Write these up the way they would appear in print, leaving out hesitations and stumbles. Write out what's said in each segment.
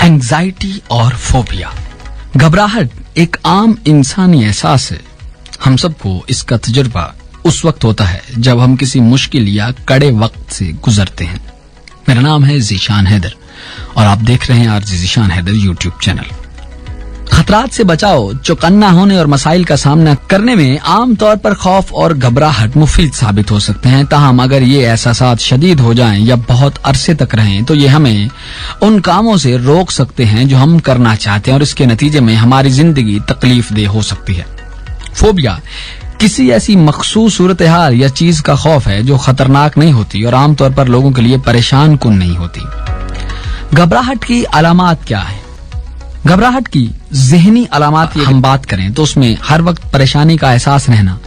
Anxiety और phobia. घबराहट एक आम इंसानी एहसास है। हम सबको इसका तजुर्बा उस वक्त होता है जब हम किसी मुश्किल या कड़े वक्त से गुजरते हैं। मेरा नाम है ज़ीशान हैदर और आप देख रहे हैं RJ Zeeshan Haider YouTube channel. खतरात से बचाव, चौकन्ना होने और मसाइल का सामना करने में आमतौर पर खौफ और घबराहट मुफीद साबित हो सकते हैं। ताहम अगर ये एहसासात शदीद हो जाएं या बहुत अरसे तक रहें तो ये हमें उन कामों से रोक सकते हैं जो हम करना चाहते हैं और इसके नतीजे में हमारी जिंदगी तकलीफ दे हो सकती है। फोबिया किसी ऐसी मखसूस सूरत हाल या चीज का खौफ है जो खतरनाक नहीं होती और आमतौर पर लोगों के लिए परेशान कुन नहीं होती। घबराहट की अलामात क्या है? घबराहट की ज़हनी अलामात की हम बात करें तो उसमें हर वक्त परेशानी का एहसास रहना,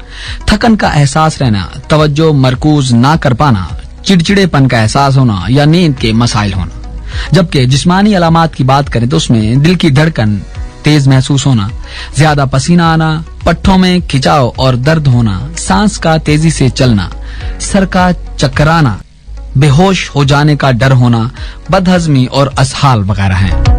थकन का एहसास रहना, तवज्जो मरकूज ना कर पाना, चिड़चिड़ेपन का एहसास होना या नींद के मसाइल होना। जबकि जिस्मानी अलामात की बात करें तो उसमें दिल की धड़कन तेज महसूस होना, ज्यादा पसीना आना, पट्टों में खिंचाव और दर्द होना, सांस का तेजी से चलना, सर का चकराना, बेहोश हो जाने का डर होना, बदहजमी और असहाल वगैरह हैं।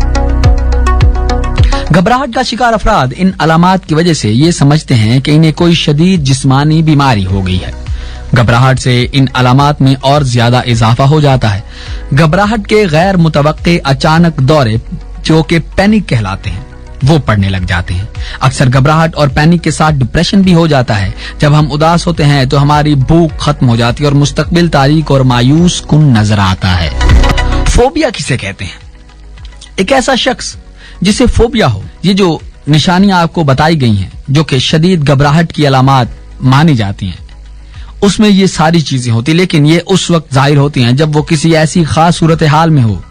घबराहट का शिकार अफराद इन अलामात की वजह से ये समझते हैं कि इन्हें कोई शदीद जिस्मानी बीमारी हो गई है। घबराहट से इन अलामात में और ज्यादा इजाफा हो जाता है। घबराहट के गैर मुतवक्के अचानक दौरे जो कि पैनिक कहलाते हैं वो पड़ने लग जाते हैं। अक्सर घबराहट और पैनिक के साथ डिप्रेशन भी हो जाता है। जब हम उदास होते हैं तो हमारी भूख खत्म हो जाती है और मुस्तकबिल तारीक और मायूस कुन नजर आता है। फोबिया किसे कहते हैं? एक ऐसा शख्स जिसे फोबिया हो, ये जो निशानियां आपको बताई गई हैं जो कि शदीद घबराहट की अलामात मानी जाती हैं, उसमें ये सारी चीजें होती, लेकिन ये उस वक्त जाहिर होती हैं जब वो किसी ऐसी खास सूरत हाल में हो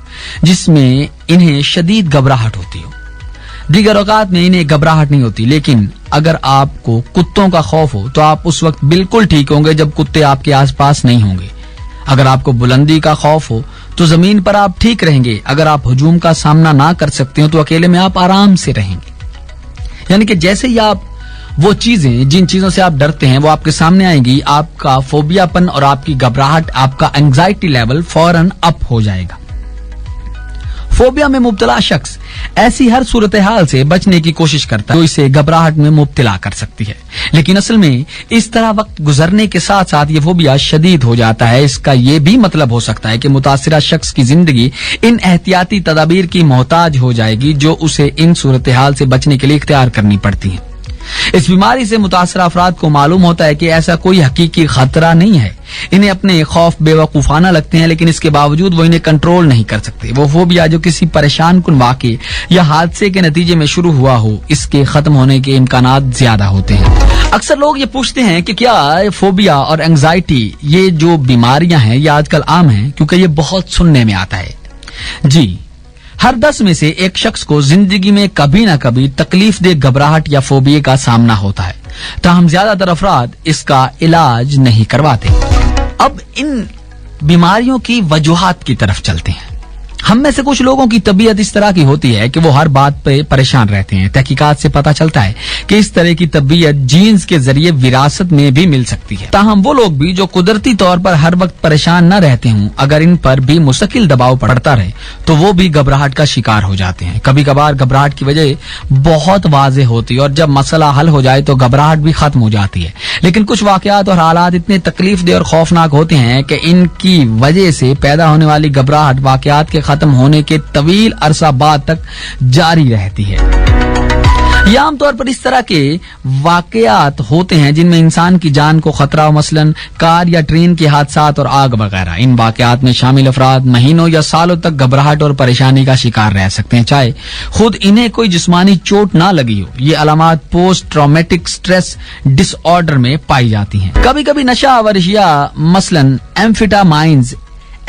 जिसमें इन्हें शदीद घबराहट होती हो। दीगर औकात में इन्हें घबराहट नहीं होती, लेकिन अगर आपको कुत्तों का खौफ हो तो आप उस वक्त बिल्कुल ठीक होंगे जब कुत्ते आपके आसपास नहीं होंगे। अगर आपको बुलंदी का खौफ हो तो जमीन पर आप ठीक रहेंगे। अगर आप हुजूम का सामना ना कर सकते हो तो अकेले में आप आराम से रहेंगे। यानी कि जैसे ही आप वो चीजें जिन चीजों से आप डरते हैं वो आपके सामने आएंगी, आपका फोबियापन और आपकी घबराहट, आपका एंजाइटी लेवल फौरन अप हो जाएगा। फोबिया में मुब्तला शख्स ऐसी हर सूरत हाल से बचने की कोशिश करता है जो इसे घबराहट में मुब्तला कर सकती है, लेकिन असल में इस तरह वक्त गुजरने के साथ साथ ये फोबिया शदीद हो जाता है। इसका ये भी मतलब हो सकता है कि मुतासिरा शख्स की जिंदगी इन एहतियाती तदाबीर की मोहताज हो जाएगी जो उसे इन सूरत हाल से बचने के लिए इख्तियार करनी पड़ती है। इस बीमारी से मुतासर अफराद को मालूम होता है कि ऐसा कोई हकीकी खतरा नहीं है। इन्हें अपने खौफ बेवकूफाना लगते हैं, लेकिन इसके बावजूद वो इन्हें कंट्रोल नहीं कर सकते। वो फोबिया जो किसी परेशान कुन वाक़े या हादसे के नतीजे में शुरू हुआ हो, इसके खत्म होने के इम्कानात ज्यादा होते हैं। अक्सर लोग ये पूछते हैं कि क्या फोबिया और एंजाइटी ये जो बीमारियां हैं ये आजकल आम हैं, क्योंकि ये बहुत सुनने में आता है। जी, हर 10 में से एक शख्स को जिंदगी में कभी ना कभी तकलीफ दे घबराहट या फोबिया का सामना होता है। ताहम ज्यादातर अफराद इसका इलाज नहीं करवाते। अब इन बीमारियों की वजूहात की तरफ चलते हैं। हम में से कुछ लोगों की तबीयत इस तरह की होती है कि वो हर बात पे परेशान रहते हैं। तहकीकात से पता चलता है कि इस तरह की तबीयत जीन्स के जरिए विरासत में भी मिल सकती है। ताहम वो लोग भी जो कुदरती तौर पर हर वक्त परेशान न रहते हों, अगर इन पर भी मुस्तकिल दबाव पड़ता रहे तो वो भी घबराहट का शिकार हो जाते हैं। कभी कभार घबराहट की वजह बहुत वाज़ेह होती है और जब मसला हल हो जाए तो घबराहट भी खत्म हो जाती है। लेकिन कुछ वाकयात और हालात इतने तकलीफदेह और खौफनाक होते हैं कि इनकी वजह से पैदा होने वाली घबराहट वाकयात के खत्म होने के तवील अरसा बाद तक जारी रहती है। ये आमतौर पर इस तरह के वाकयात होते हैं जिनमें इंसान की जान को खतरा हो, मसलन कार या ट्रेन के हादसात और आग वगैरह। इन वाकयात में शामिल अफराद महीनों या सालों तक घबराहट और परेशानी का शिकार रह सकते हैं, चाहे खुद इन्हें कोई जिस्मानी चोट ना लगी हो। ये अलामात पोस्ट ट्रॉमेटिक स्ट्रेस डिसऑर्डर में पाई जाती हैं। कभी कभी नशा आवर अशिया मसलन एम्फेटामाइंस,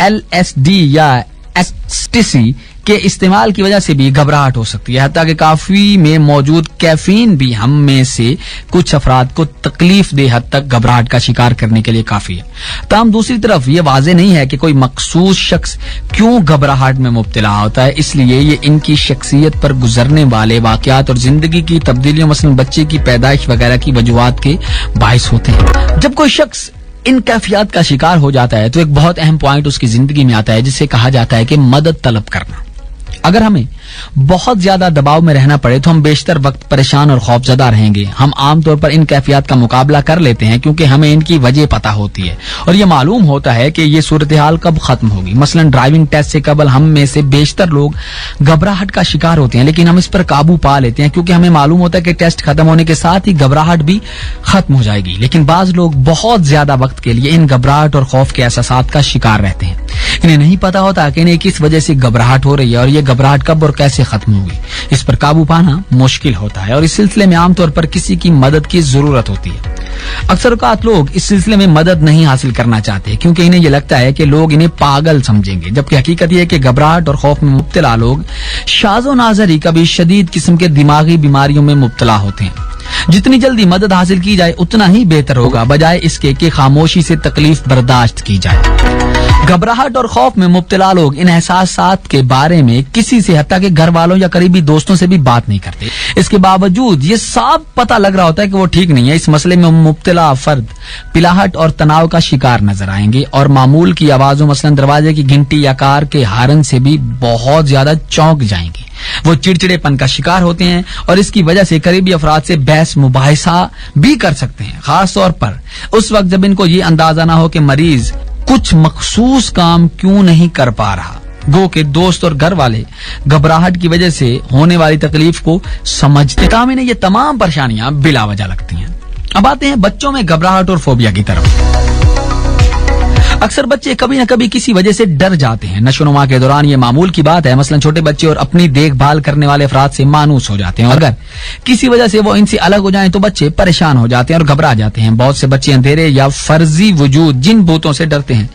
LSD या एस्टिसी के इस्तेमाल की वजह से भी घबराहट हो सकती है। हत्ता कि काफी में मौजूद कैफीन भी हम में से कुछ अफराद को तकलीफ दे हद तक घबराहट का शिकार करने के लिए काफी है। ताहम दूसरी तरफ ये वाज़ेह नहीं है कि कोई मखसूस शख्स क्यों घबराहट में मुब्तला होता है, इसलिए ये इनकी शख्सियत पर गुजरने वाले वाकयात और जिंदगी की तब्दीलियों मसलन बच्चे की पैदाइश वगैरह की वजूहात के बाइस होते हैं। जब कोई शख्स इन कैफियत का शिकार हो जाता है तो एक बहुत अहम पॉइंट उसकी जिंदगी में आता है जिसे कहा जाता है कि मदद तलब करना। अगर हमें बहुत ज्यादा दबाव में रहना पड़े तो हम बेशतर वक्त परेशान और खौफजदा रहेंगे। हम आमतौर पर इन कैफियत का मुकाबला कर लेते हैं क्योंकि हमें इनकी वजह पता होती है और ये मालूम होता है कि ये सूरत हाल कब खत्म होगी। मसलन ड्राइविंग टेस्ट से कबल हम में से बेशतर लोग घबराहट का शिकार होते हैं, लेकिन हम इस पर काबू पा लेते हैं क्योंकि हमें मालूम होता है कि टेस्ट खत्म होने के साथ ही घबराहट भी खत्म हो जाएगी। लेकिन बाज लोग बहुत ज्यादा वक्त के लिए इन घबराहट और खौफ के एहसासात का शिकार रहते हैं। इन्हें नहीं पता होता कि इन्हें किस वजह से घबराहट हो रही है और ये घबराहट कब और कैसे खत्म होगी। इस पर काबू पाना मुश्किल होता है और इस सिलसिले में आमतौर पर किसी की मदद की जरूरत होती है। अक्सर औकात लोग इस सिलसिले में मदद नहीं हासिल करना चाहते क्योंकि इन्हें ये लगता है कि लोग इन्हें पागल समझेंगे, जबकि हकीकत यह है कि घबराहट और खौफ में मुब्तला लोग शाज़ो नाज़र ही कभी शदीद किस्म के दिमागी बीमारियों में मुब्तला होते हैं। जितनी जल्दी मदद हासिल की जाए उतना ही बेहतर होगा, बजाय इसके कि खामोशी से तकलीफ बर्दाश्त की जाए। घबराहट और खौफ में मुब्तला लोग इन एहसासात के बारे में किसी से, हत्ता के घर वालों या करीबी दोस्तों से भी बात नहीं करते। इसके बावजूद ये साफ पता लग रहा होता है कि वो ठीक नहीं है। इस मसले में मुब्तला फर्द पिलाहट और तनाव का शिकार नजर आएंगे और मामूल की आवाजों, मसलन दरवाजे की घंटी या कार के हारन से भी बहुत ज्यादा चौंक जाएंगे। वो चिड़चिड़ेपन का शिकार होते हैं और इसकी वजह से करीबी अफराद से बहस मुबाहिसा भी कर सकते हैं, खास तौर पर उस वक्त जब इनको ये अंदाजा ना हो कि मरीज कुछ मखसूस काम क्यों नहीं कर पा रहा। गो के दोस्त और घर वाले घबराहट की वजह से होने वाली तकलीफ को समझते, काम इन्हें ये तमाम परेशानियां बिला वजह लगती हैं। अब आते हैं बच्चों में घबराहट और फोबिया की तरफ। अक्सर बच्चे कभी न कभी किसी वजह से डर जाते हैं। नशोनुमा के दौरान ये मामूल की बात है। मसलन छोटे बच्चे और अपनी देखभाल करने वाले अफराद से मानूस हो जाते हैं और अगर किसी वजह से वो इनसे अलग हो जाएं तो बच्चे परेशान हो जाते हैं और घबरा जाते हैं। बहुत से बच्चे अंधेरे या फर्जी वजूद जिन भूतों से डरते हैं,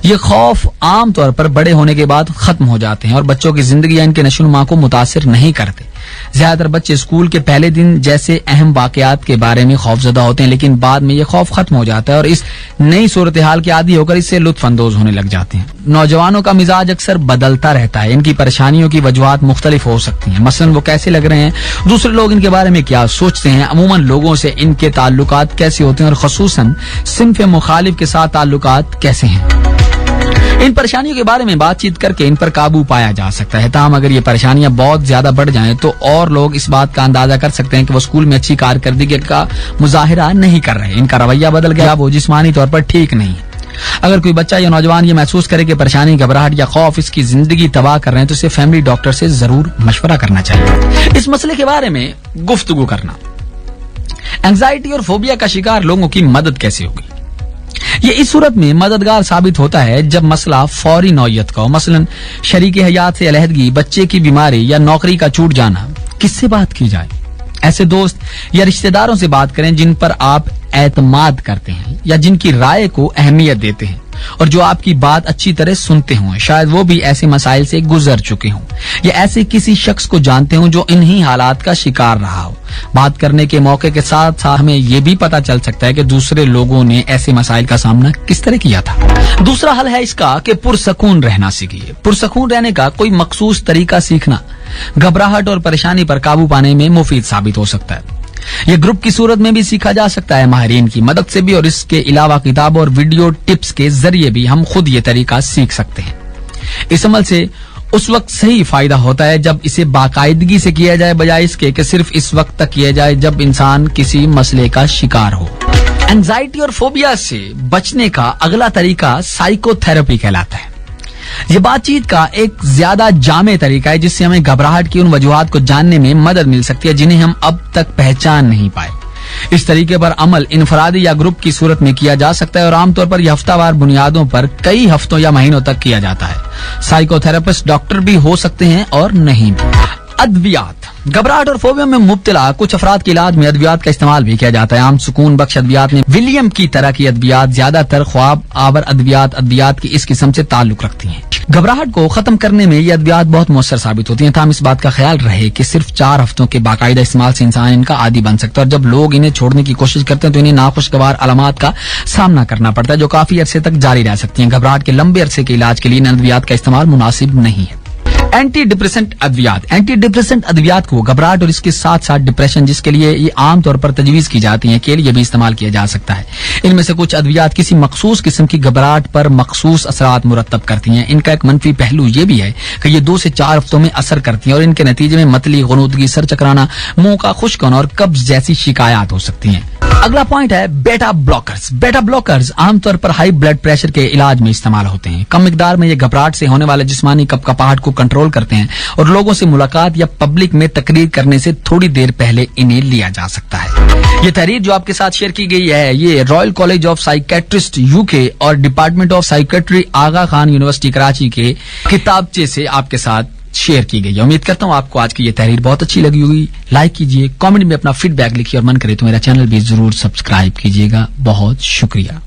ये खौफ आमतौर पर बड़े होने के बाद खत्म हो जाते हैं और बच्चों की जिंदगी या इनके नशोनुमा को मुतासिर नहीं करते। ज्यादातर बच्चे स्कूल के पहले दिन जैसे अहम वाकयात के बारे में खौफजदा होते हैं, लेकिन बाद में ये खौफ खत्म हो जाता है और इस नई सूरत हाल के आदी होकर इससे लुत्फ अंदोज होने लग जाते हैं। नौजवानों का मिजाज अक्सर बदलता रहता है। इनकी परेशानियों की वजूहात मुख्तलिफ हो सकती हैं। मसलन वो कैसे लग रहे हैं, दूसरे लोग इनके बारे में क्या सोचते हैं, अमूमन लोगों से इनके ताल्लुकात कैसे होते हैं और खसूसन सिन्फ मुखालिफ के साथ ताल्लुकात कैसे हैं। इन परेशानियों के बारे में बातचीत करके इन पर काबू पाया जा सकता है। ताहम अगर ये परेशानियां बहुत ज्यादा बढ़ जाएं तो और लोग इस बात का अंदाजा कर सकते हैं कि वो स्कूल में अच्छी कारकर्दगी का मुजाहिरा नहीं कर रहे, इनका रवैया बदल गया, वो जिस्मानी तौर पर ठीक नहीं है। अगर कोई बच्चा या नौजवान ये महसूस करे कि परेशानी, घबराहट या खौफ इसकी जिंदगी तबाह कर रहे हैं तो इसे फैमिली डॉक्टर से जरूर मशवरा करना चाहिए। इस मसले के बारे में गुफ्तगू करना। एंजाइटी और फोबिया का शिकार लोगों की मदद कैसे होगी? ये इस सूरत में मददगार साबित होता है जब मसला फौरी नौयत का हो, मसलन शरीके हयात से अलहदगी, बच्चे की बीमारी या नौकरी का छूट जाना। किससे बात की जाए? ऐसे दोस्त या रिश्तेदारों से बात करें जिन पर आप एतमाद करते हैं या जिनकी राय को अहमियत देते हैं और जो आपकी बात अच्छी तरह सुनते हों। शायद वो भी ऐसे मसाइल से गुजर चुके हों या ऐसे किसी शख्स को जानते हों जो इन्हीं हालात का शिकार रहा हो। बात करने के मौके के साथ साथ हमें ये भी पता चल सकता है कि दूसरे लोगों ने ऐसे मसाइल का सामना किस तरह किया था। दूसरा हल है इसका कि पुरसकून रहना सीखिए। पुरसकून रहने का कोई मखसूस तरीका सीखना घबराहट और परेशानी पर काबू पाने में मुफीद साबित हो सकता है। ये ग्रुप की सूरत में भी सीखा जा सकता है, माहिरीन की मदद से भी, और इसके अलावा किताबों और वीडियो टिप्स के जरिए भी हम खुद ये तरीका सीख सकते हैं। इस अमल से उस वक्त सही फायदा होता है जब इसे बाकायदगी से किया जाए, बजाय इसके कि सिर्फ इस वक्त तक किया जाए जब इंसान किसी मसले का शिकार हो। एंजाइटी और फोबिया से बचने का अगला तरीका साइकोथेरेपी कहलाता है। ये बातचीत का एक ज्यादा जामे तरीका है जिससे हमें घबराहट की उन वजूहात को जानने में मदद मिल सकती है जिन्हें हम अब तक पहचान नहीं पाए। इस तरीके पर अमल इनफरादी या ग्रुप की सूरत में किया जा सकता है और आमतौर पर यह हफ्तावार बुनियादों पर कई हफ्तों या महीनों तक किया जाता है। साइकोथेरेपिस्ट डॉक्टर भी हो सकते हैं और नहीं भी। अद्वियात। घबराहट और फोबिया में मुब्तला कुछ अफराद के इलाज में अद्वियात का इस्तेमाल भी किया जाता है। आम सुकून बख्श अद्वियात में विलियम की तरह की अद्वियात ज्यादातर ख्वाब आवर अद्वियात की इस किस्म से ताल्लुक रखती हैं। घबराहट को खत्म करने में ये अद्वियात बहुत मौसर साबित होती हैं। ताहम इस बात का ख्याल रहे कि सिर्फ 4 हफ्तों के बाकायदा इस्तेमाल से इंसान इनका आदी बन सकता है और जब लोग इन्हें छोड़ने की कोशिश करते हैं तो इन्हें नाखुशगवार अलामात का सामना करना पड़ता है जो काफी अरसे तक जारी रह सकती हैं। घबराहट के लंबे अरसे के इलाज के लिए इन अद्वियात का इस्तेमाल मुनासिब नहीं है। एंटी डिप्रेसेंट अद्वियात को घबराहट और इसके साथ साथ डिप्रेशन जिसके लिए ये आमतौर पर तजवीज की जाती है के लिए भी इस्तेमाल किया जा सकता है। इनमें से कुछ अद्वियात किसी मखसूस किस्म की घबराहट पर मखसूस असरात मुरतब करती हैं। इनका एक मनफी पहलू ये भी है कि ये 2 से 4 हफ्तों में असर करती हैं और इनके नतीजे में मतली, गुनूदगी, सर चकराना, मुंह का खुश्क होना और कब्ज जैसी शिकायत हो सकती हैं। अगला पॉइंट है बेटा ब्लॉकर्स। बेटा ब्लॉकर्स आमतौर पर हाई ब्लड प्रेशर के इलाज में इस्तेमाल होते हैं। कम मिकदार में ये घबराहट से होने वाले जिस्मानी कपकपाहट को कंट्रोल करते हैं और लोगों से मुलाकात या पब्लिक में तकरीर करने से थोड़ी देर पहले इन्हें लिया जा सकता है। ये तहरीर जो आपके साथ शेयर की गई है ये Royal College of Psychiatrist UK और Department of Psychiatry Aga Khan University Karachi के किताबचे से आपके साथ शेयर की गई है। उम्मीद करता हूँ आपको आज की ये तहरीर बहुत अच्छी लगी होगी। लाइक कीजिए, कमेंट में अपना फीडबैक लिखिए और मन करे तो मेरा चैनल भी जरूर सब्सक्राइब कीजिएगा। बहुत शुक्रिया।